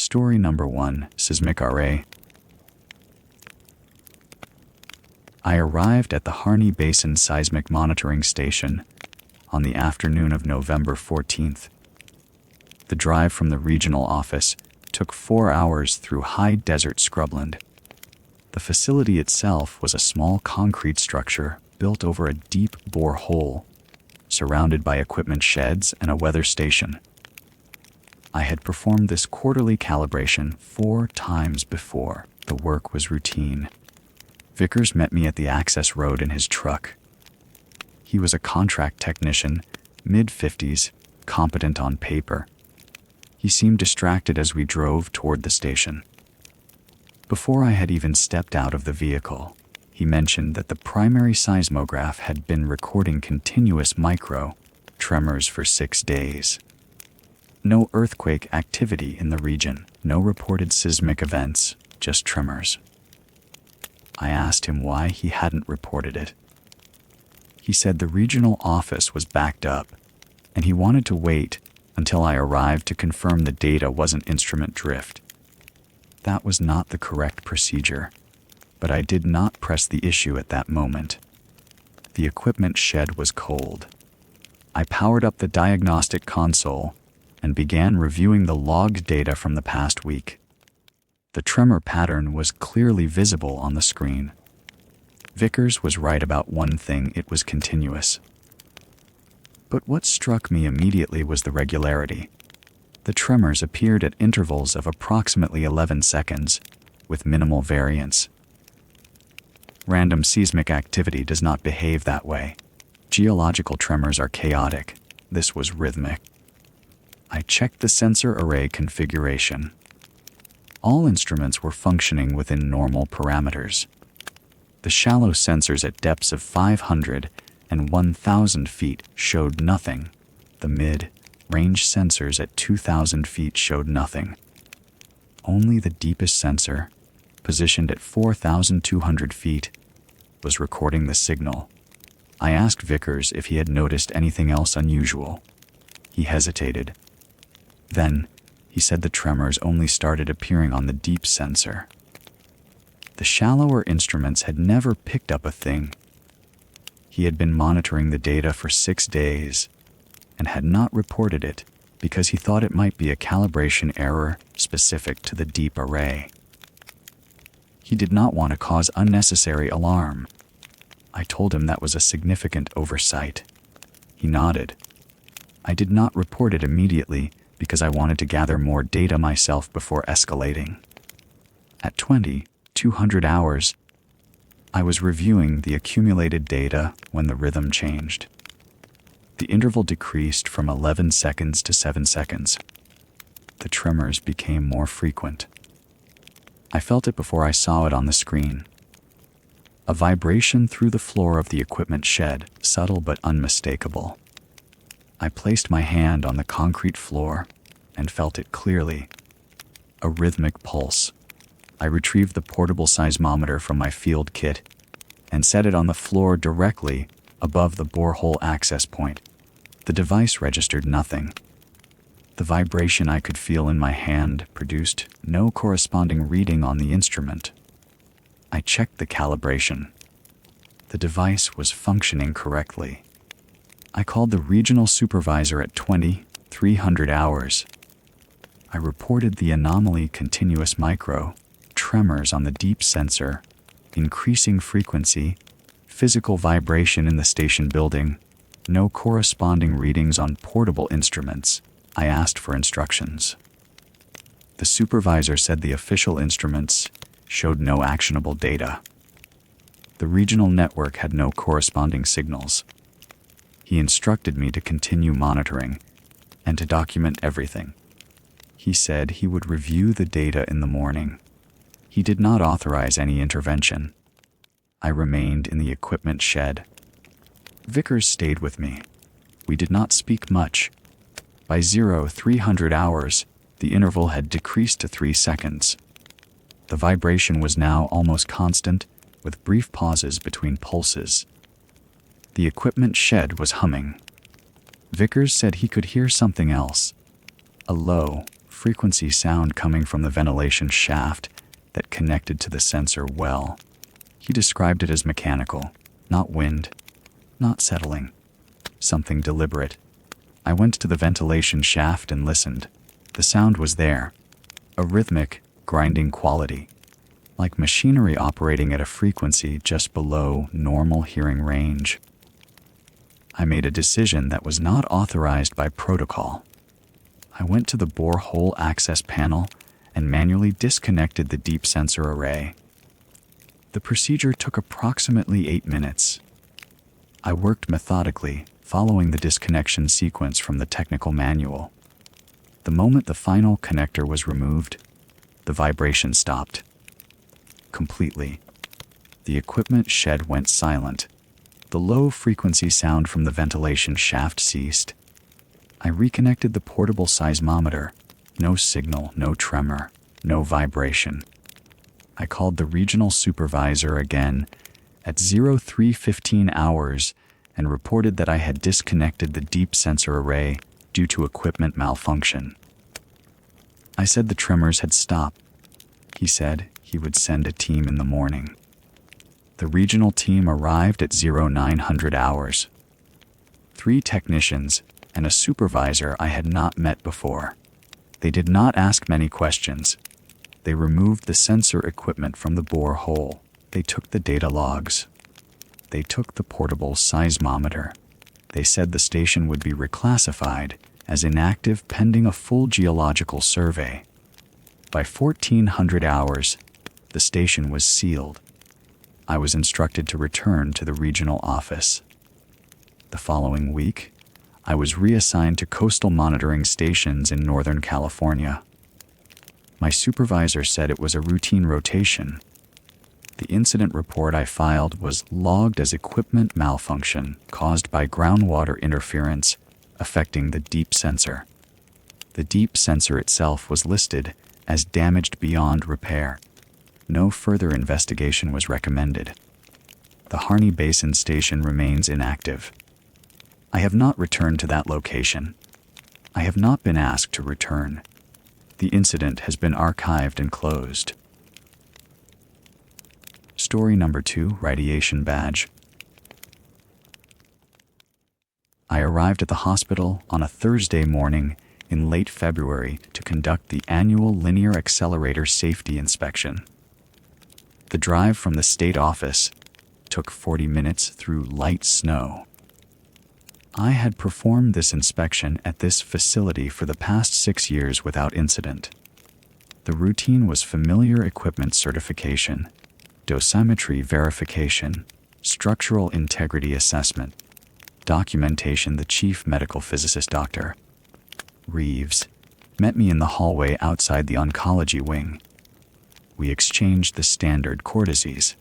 Story number 1, Seismic Array. I arrived at the Harney Basin Seismic Monitoring Station on the afternoon of November 14th. The drive from the regional office took 4 hours through high desert scrubland. The facility itself was a small concrete structure built over a deep bore hole, surrounded by equipment sheds and a weather station. I had performed this quarterly calibration 4 times before. The work was routine. Vickers met me at the access road in his truck. He was a contract technician, mid-50s, competent on paper. He seemed distracted as we drove toward the station. Before I had even stepped out of the vehicle, he mentioned that the primary seismograph had been recording continuous micro tremors for 6 days. No earthquake activity in the region, no reported seismic events, just tremors. I asked him why he hadn't reported it. He said the regional office was backed up, and he wanted to wait until I arrived to confirm the data wasn't instrument drift. That was not the correct procedure, but I did not press the issue at that moment. The equipment shed was cold. I powered up the diagnostic console and began reviewing the logged data from the past week. The tremor pattern was clearly visible on the screen. Vickers was right about one thing: it was continuous. But what struck me immediately was the regularity. The tremors appeared at intervals of approximately 11 seconds, with minimal variance. Random seismic activity does not behave that way. Geological tremors are chaotic. This was rhythmic. I checked the sensor array configuration. All instruments were functioning within normal parameters. The shallow sensors at depths of 500 and 1,000 feet showed nothing. The mid-range sensors at 2,000 feet showed nothing. Only the deepest sensor, positioned at 4,200 feet, was recording the signal. I asked Vickers if he had noticed anything else unusual. He hesitated. Then, he said the tremors only started appearing on the deep sensor. The shallower instruments had never picked up a thing. He had been monitoring the data for 6 days and had not reported it because he thought it might be a calibration error specific to the deep array. He did not want to cause unnecessary alarm. I told him that was a significant oversight. He nodded. I did not report it immediately because I wanted to gather more data myself before escalating. At 200 hours, I was reviewing the accumulated data when the rhythm changed. The interval decreased from 11 seconds to 7 seconds. The tremors became more frequent. I felt it before I saw it on the screen. A vibration through the floor of the equipment shed, subtle but unmistakable. I placed my hand on the concrete floor and felt it clearly. A rhythmic pulse. I retrieved the portable seismometer from my field kit and set it on the floor directly above the borehole access point. The device registered nothing. The vibration I could feel in my hand produced no corresponding reading on the instrument. I checked the calibration. The device was functioning correctly. I called the regional supervisor at 300 hours. I reported the anomaly: continuous micro tremors on the deep sensor, increasing frequency, physical vibration in the station building, no corresponding readings on portable instruments. I asked for instructions. The supervisor said the official instruments showed no actionable data. The regional network had no corresponding signals. He instructed me to continue monitoring and to document everything. He said he would review the data in the morning. He did not authorize any intervention. I remained in the equipment shed. Vickers stayed with me. We did not speak much. By 300 hours, the interval had decreased to 3 seconds. The vibration was now almost constant, with brief pauses between pulses. The equipment shed was humming. Vickers said he could hear something else. A low, low-frequency sound coming from the ventilation shaft that connected to the sensor well. He described it as mechanical, not wind, not settling, something deliberate. I went to the ventilation shaft and listened. The sound was there, a rhythmic, grinding quality, like machinery operating at a frequency just below normal hearing range. I made a decision that was not authorized by protocol. I went to the borehole access panel and manually disconnected the deep sensor array. The procedure took approximately 8 minutes. I worked methodically, following the disconnection sequence from the technical manual. The moment the final connector was removed, the vibration stopped. Completely. The equipment shed went silent. The low-frequency sound from the ventilation shaft ceased. I reconnected the portable seismometer. No signal, no tremor, no vibration. I called the regional supervisor again at 03:15 hours and reported that I had disconnected the deep sensor array due to equipment malfunction. I said the tremors had stopped. He said he would send a team in the morning. The regional team arrived at 0900 hours. 3 technicians and a supervisor I had not met before. They did not ask many questions. They removed the sensor equipment from the borehole. They took the data logs. They took the portable seismometer. They said the station would be reclassified as inactive pending a full geological survey. By 1400 hours, the station was sealed. I was instructed to return to the regional office. The following week, I was reassigned to coastal monitoring stations in Northern California. My supervisor said it was a routine rotation. The incident report I filed was logged as equipment malfunction caused by groundwater interference affecting the deep sensor. The deep sensor itself was listed as damaged beyond repair. No further investigation was recommended. The Harney Basin station remains inactive. I have not returned to that location. I have not been asked to return. The incident has been archived and closed. Story number 2, Radiation Badge. I arrived at the hospital on a Thursday morning in late February to conduct the annual Linear Accelerator Safety Inspection. The drive from the state office took 40 minutes through light snow. I had performed this inspection at this facility for the past 6 years without incident. The routine was familiar equipment certification, dosimetry verification, structural integrity assessment, documentation. The chief medical physicist, Dr. Reeves, met me in the hallway outside the oncology wing. We exchanged the standard courtesies.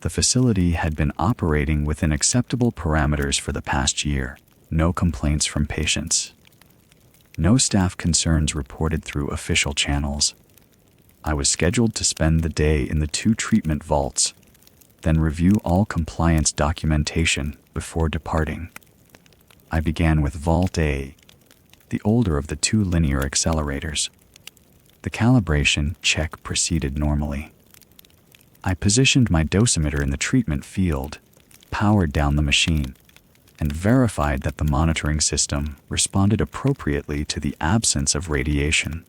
The facility had been operating within acceptable parameters for the past year. No complaints from patients. No staff concerns reported through official channels. I was scheduled to spend the day in the 2 treatment vaults, then review all compliance documentation before departing. I began with Vault A, the older of the 2 linear accelerators. The calibration check proceeded normally. I positioned my dosimeter in the treatment field, powered down the machine, and verified that the monitoring system responded appropriately to the absence of radiation.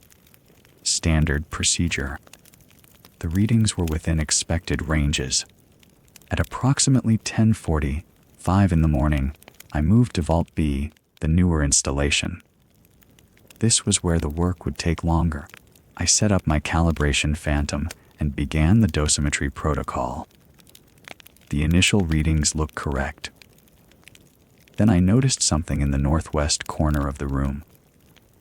Standard procedure. The readings were within expected ranges. At approximately 10:45 in the morning, I moved to Vault B, the newer installation. This was where the work would take longer. I set up my calibration phantom and began the dosimetry protocol. The initial readings looked correct. Then I noticed something in the northwest corner of the room.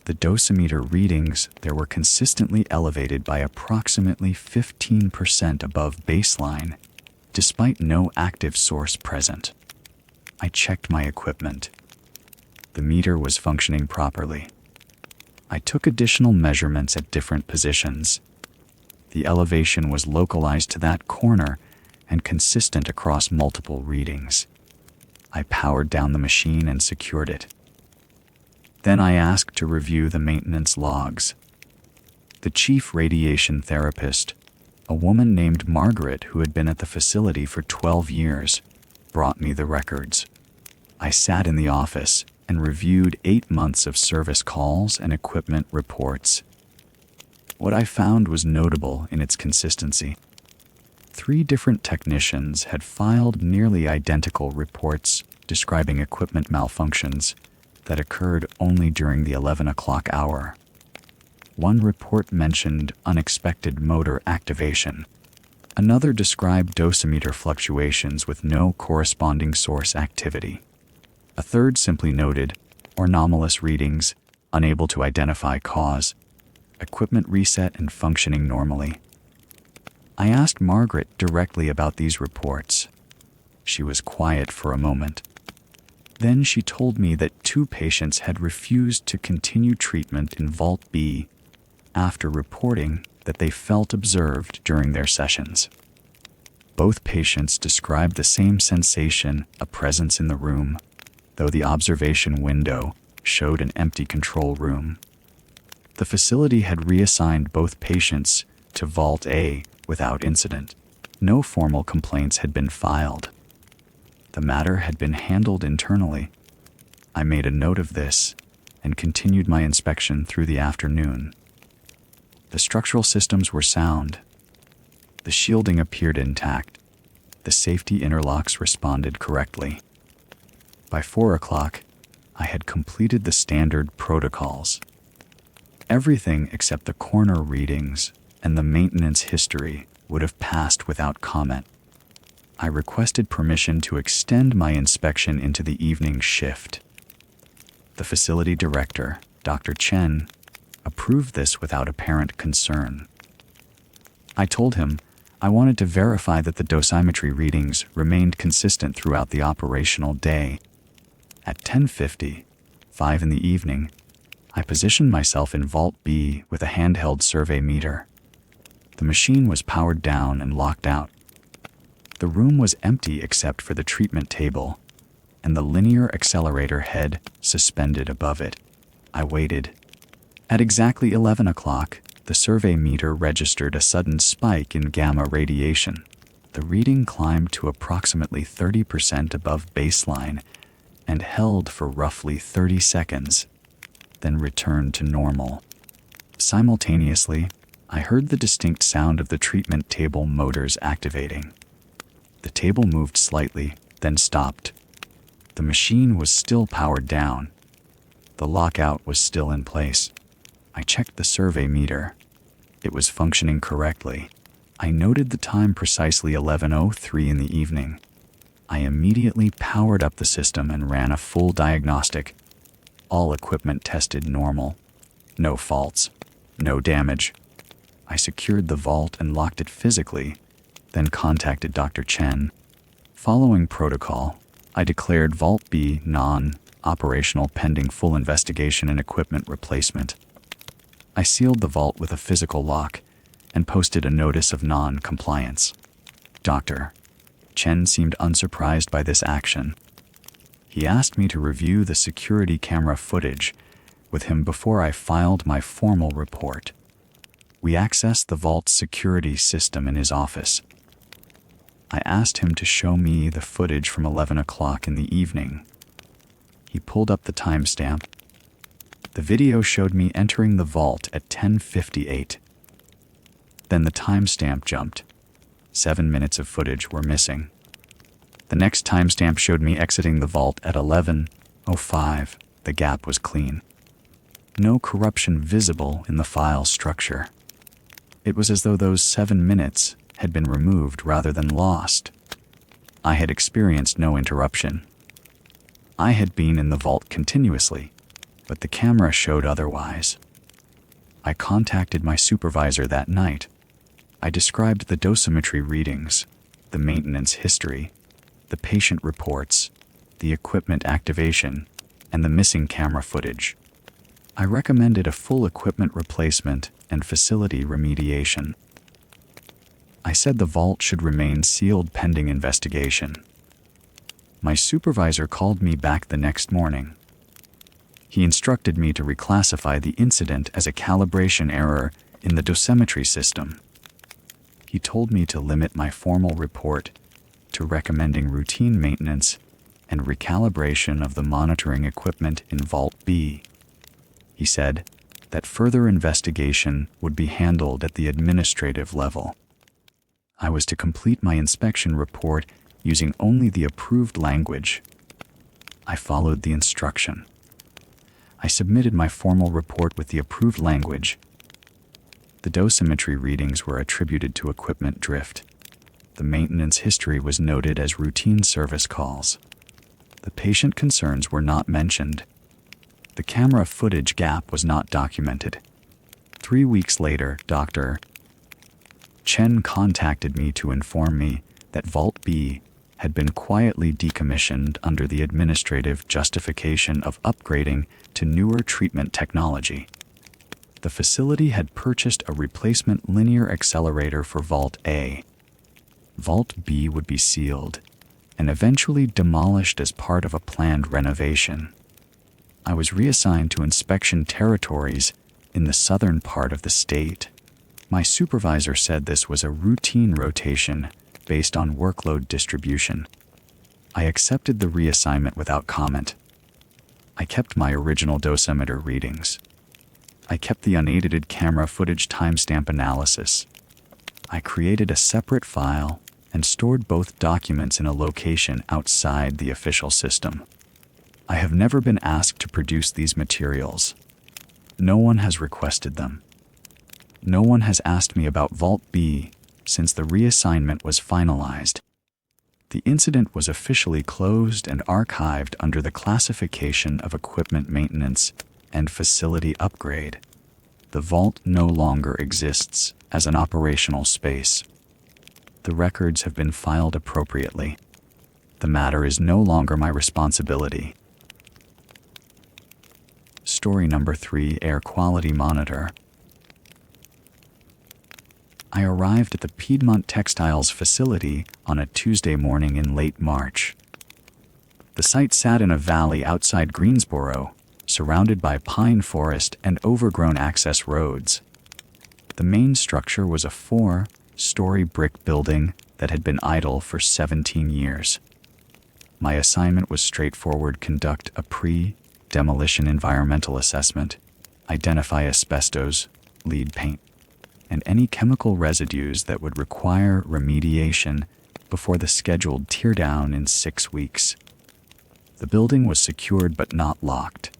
The dosimeter readings there were consistently elevated by approximately 15% above baseline, despite no active source present. I checked my equipment. The meter was functioning properly. I took additional measurements at different positions. The elevation was localized to that corner and consistent across multiple readings. I powered down the machine and secured it. Then I asked to review the maintenance logs. The chief radiation therapist, a woman named Margaret who had been at the facility for 12 years, brought me the records. I sat in the office and reviewed 8 months of service calls and equipment reports. What I found was notable in its consistency. 3 different technicians had filed nearly identical reports describing equipment malfunctions that occurred only during the 11 o'clock hour. One report mentioned unexpected motor activation. Another described dosimeter fluctuations with no corresponding source activity. A third simply noted anomalous readings, unable to identify cause, equipment reset and functioning normally. I asked Margaret directly about these reports. She was quiet for a moment. Then she told me that 2 patients had refused to continue treatment in Vault B after reporting that they felt observed during their sessions. Both patients described the same sensation, a presence in the room, though the observation window showed an empty control room. The facility had reassigned both patients to Vault A without incident. No formal complaints had been filed. The matter had been handled internally. I made a note of this and continued my inspection through the afternoon. The structural systems were sound. The shielding appeared intact. The safety interlocks responded correctly. By 4 o'clock, I had completed the standard protocols. Everything except the corner readings and the maintenance history would have passed without comment. I requested permission to extend my inspection into the evening shift. The facility director, Dr. Chen, approved this without apparent concern. I told him I wanted to verify that the dosimetry readings remained consistent throughout the operational day. At 10:50, 5 in the evening, I positioned myself in Vault B with a handheld survey meter. The machine was powered down and locked out. The room was empty except for the treatment table and the linear accelerator head suspended above it. I waited. At exactly 11 o'clock, the survey meter registered a sudden spike in gamma radiation. The reading climbed to approximately 30% above baseline and held for roughly 30 seconds, then returned to normal. Simultaneously, I heard the distinct sound of the treatment table motors activating. The table moved slightly, then stopped. The machine was still powered down. The lockout was still in place. I checked the survey meter. It was functioning correctly. I noted the time precisely 11:03 in the evening. I immediately powered up the system and ran a full diagnostic. All equipment tested normal. No faults. No damage. I secured the vault and locked it physically, then contacted Dr. Chen. Following protocol, I declared Vault B non-operational pending full investigation and equipment replacement. I sealed the vault with a physical lock and posted a notice of non-compliance. Dr. Chen seemed unsurprised by this action. He asked me to review the security camera footage with him before I filed my formal report. We accessed the vault's security system in his office. I asked him to show me the footage from 11 o'clock in the evening. He pulled up the timestamp. The video showed me entering the vault at 10:58. Then the timestamp jumped. 7 minutes of footage were missing. The next timestamp showed me exiting the vault at 11:05. The gap was clean. No corruption visible in the file structure. It was as though those 7 minutes had been removed rather than lost. I had experienced no interruption. I had been in the vault continuously, but the camera showed otherwise. I contacted my supervisor that night. I described the dosimetry readings, the maintenance history, the patient reports, the equipment activation, and the missing camera footage. I recommended a full equipment replacement and facility remediation. I said the vault should remain sealed pending investigation. My supervisor called me back the next morning. He instructed me to reclassify the incident as a calibration error in the dosimetry system. He told me to limit my formal report to recommending routine maintenance and recalibration of the monitoring equipment in Vault B. He said that further investigation would be handled at the administrative level. I was to complete my inspection report using only the approved language. I followed the instruction. I submitted my formal report with the approved language. The dosimetry readings were attributed to equipment drift. The maintenance history was noted as routine service calls. The patient concerns were not mentioned. The camera footage gap was not documented. 3 weeks later, Dr. Chen contacted me to inform me that Vault B had been quietly decommissioned under the administrative justification of upgrading to newer treatment technology. The facility had purchased a replacement linear accelerator for Vault A. Vault B would be sealed and eventually demolished as part of a planned renovation. I was reassigned to inspection territories in the southern part of the state. My supervisor said this was a routine rotation based on workload distribution. I accepted the reassignment without comment. I kept my original dosimeter readings. I kept the unedited camera footage timestamp analysis. I created a separate file and stored both documents in a location outside the official system. I have never been asked to produce these materials. No one has requested them. No one has asked me about Vault B since the reassignment was finalized. The incident was officially closed and archived under the classification of equipment maintenance and facility upgrade. The vault no longer exists as an operational space. The records have been filed appropriately. The matter is no longer my responsibility. Story number 3, Air Quality Monitor. I arrived at the Piedmont Textiles facility on a Tuesday morning in late March. The site sat in a valley outside Greensboro, surrounded by pine forest and overgrown access roads. The main structure was a 4-story brick building that had been idle for 17 years. My assignment was straightforward: conduct a pre-demolition environmental assessment, identify asbestos, lead paint, and any chemical residues that would require remediation before the scheduled teardown in 6 weeks. The building was secured but not locked.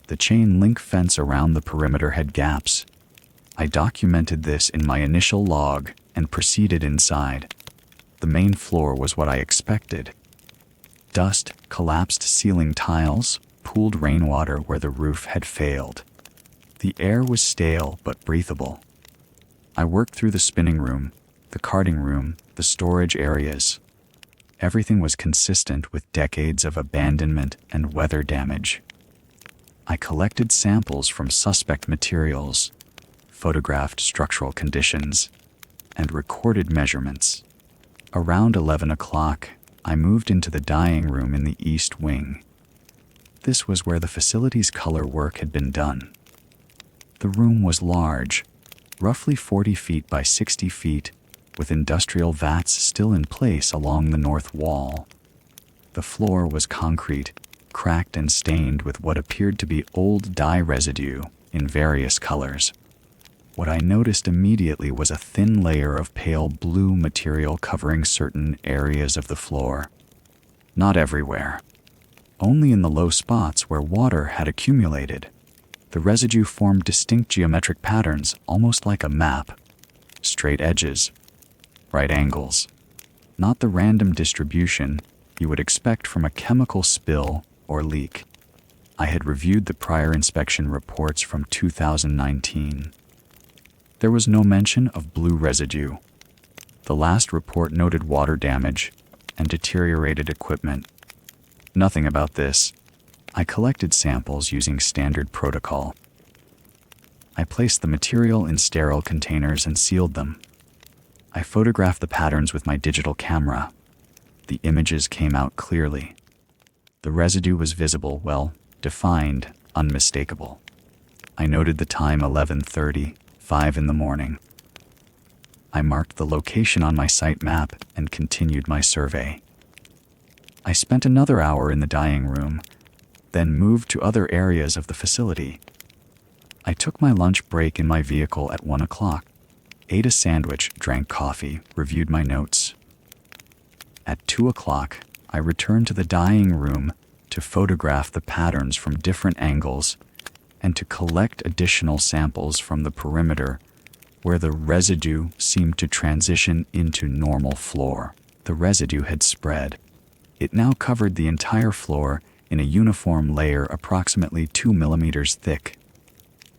The chain link fence around the perimeter had gaps. I documented this in my initial log and proceeded inside. The main floor was what I expected. Dust, collapsed ceiling tiles, pooled rainwater where the roof had failed. The air was stale but breathable. I worked through the spinning room, the carting room, the storage areas. Everything was consistent with decades of abandonment and weather damage. I collected samples from suspect materials, photographed structural conditions, and recorded measurements. Around 11 o'clock, I moved into the dyeing room in the east wing. This was where the facility's color work had been done. The room was large, roughly 40 feet by 60 feet, with industrial vats still in place along the north wall. The floor was concrete, cracked and stained with what appeared to be old dye residue in various colors. What I noticed immediately was a thin layer of pale blue material covering certain areas of the floor. Not everywhere. Only in the low spots where water had accumulated. The residue formed distinct geometric patterns, almost like a map. Straight edges, right angles. Not the random distribution you would expect from a chemical spill or leak. I had reviewed the prior inspection reports from 2019. There was no mention of blue residue. The last report noted water damage and deteriorated equipment. Nothing about this. I collected samples using standard protocol. I placed the material in sterile containers and sealed them. I photographed the patterns with my digital camera. The images came out clearly. The residue was visible, well defined, unmistakable. I noted the time 11:30, 5 in the morning. I marked the location on my site map and continued my survey. I spent another hour in the dyeing room, then moved to other areas of the facility. I took my lunch break in my vehicle at 1 o'clock, ate a sandwich, drank coffee, reviewed my notes. At 2 o'clock, I returned to the dyeing room to photograph the patterns from different angles and to collect additional samples from the perimeter where the residue seemed to transition into normal floor. The residue had spread. It now covered the entire floor in a uniform layer approximately 2 millimeters thick.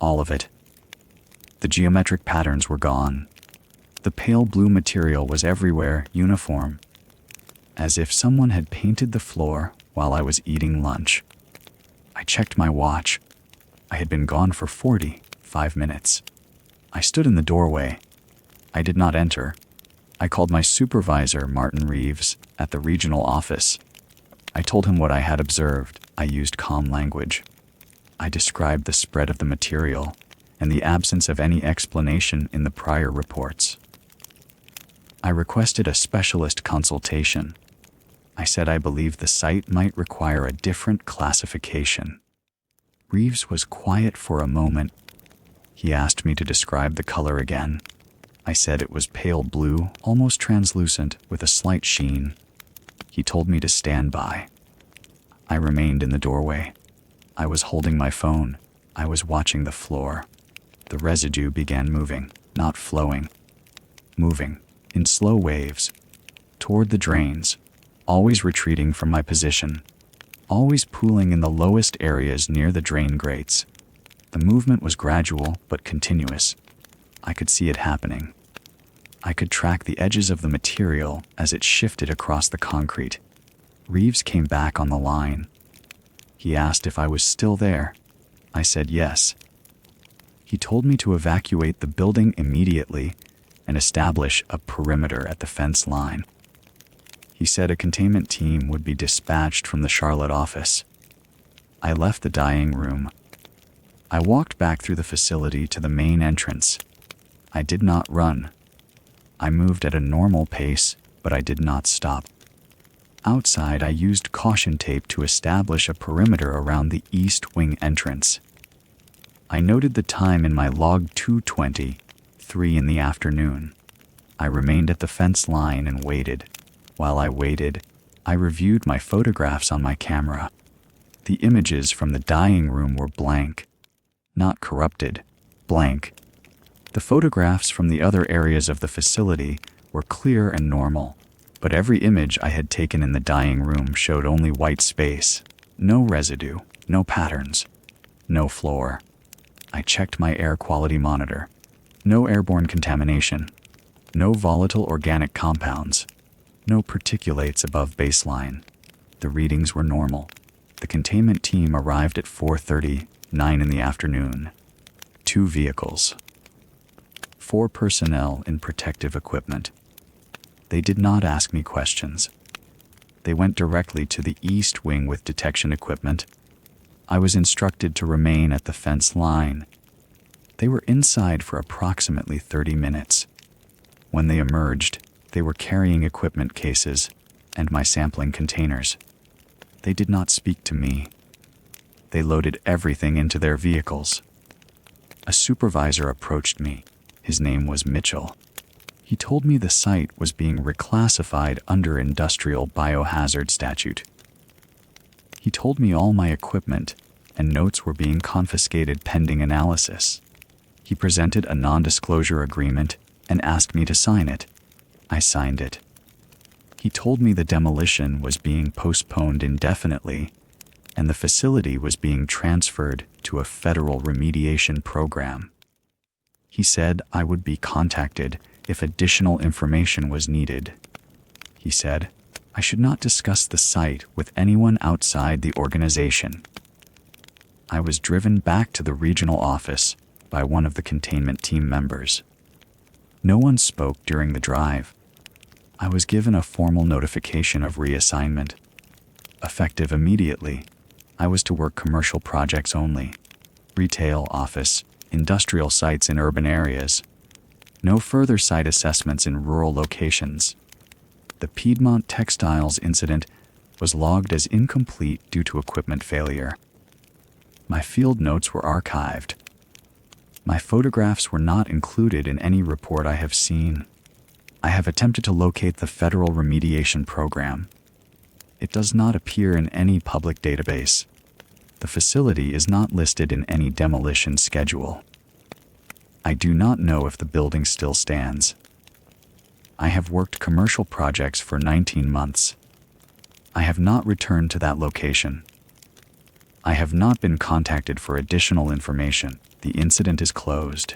All of it. The geometric patterns were gone. The pale blue material was everywhere, uniform, as if someone had painted the floor while I was eating lunch. I checked my watch. I had been gone for 45 minutes. I stood in the doorway. I did not enter. I called my supervisor, Martin Reeves, at the regional office. I told him what I had observed. I used calm language. I described the spread of the material and the absence of any explanation in the prior reports. I requested a specialist consultation. I said I believed the site might require a different classification. Reeves was quiet for a moment. He asked me to describe the color again. I said it was pale blue, almost translucent, with a slight sheen. He told me to stand by. I remained in the doorway. I was holding my phone. I was watching the floor. The residue began moving, not flowing. Moving, in slow waves, toward the drains, always retreating from my position, always pooling in the lowest areas near the drain grates. The movement was gradual but continuous. I could see it happening. I could track the edges of the material as it shifted across the concrete. Reeves came back on the line. He asked if I was still there. I said yes. He told me to evacuate the building immediately and establish a perimeter at the fence line. He said a containment team would be dispatched from the Charlotte office. I left the dyeing room. I walked back through the facility to the main entrance. I did not run. I moved at a normal pace, but I did not stop. Outside, I used caution tape to establish a perimeter around the east wing entrance. I noted the time in my log 2:20, 3 in the afternoon. I remained at the fence line and waited. While I waited, I reviewed my photographs on my camera. The images from the dyeing room were blank. Not corrupted, blank. The photographs from the other areas of the facility were clear and normal, but every image I had taken in the dyeing room showed only white space, no residue, no patterns, no floor. I checked my air quality monitor. No airborne contamination, no volatile organic compounds, no particulates above baseline. The readings were normal. The containment team arrived at 4:30, 9 in the afternoon. 2 vehicles. 4 personnel in protective equipment. They did not ask me questions. They went directly to the east wing with detection equipment. I was instructed to remain at the fence line. They were inside for approximately 30 minutes. When they emerged, they were carrying equipment cases and my sampling containers. They did not speak to me. They loaded everything into their vehicles. A supervisor approached me. His name was Mitchell. He told me the site was being reclassified under industrial biohazard statute. He told me all my equipment and notes were being confiscated pending analysis. He presented a non-disclosure agreement and asked me to sign it. I signed it. He told me the demolition was being postponed indefinitely and the facility was being transferred to a federal remediation program. He said I would be contacted if additional information was needed. He said I should not discuss the site with anyone outside the organization. I was driven back to the regional office by one of the containment team members. No one spoke during the drive. I was given a formal notification of reassignment. Effective immediately, I was to work commercial projects only. Retail, office, industrial sites in urban areas. No further site assessments in rural locations. The Piedmont Textiles incident was logged as incomplete due to equipment failure. My field notes were archived. My photographs were not included in any report I have seen. I have attempted to locate the federal remediation program. It does not appear in any public database. The facility is not listed in any demolition schedule. I do not know if the building still stands. I have worked commercial projects for 19 months. I have not returned to that location. I have not been contacted for additional information. The incident is closed.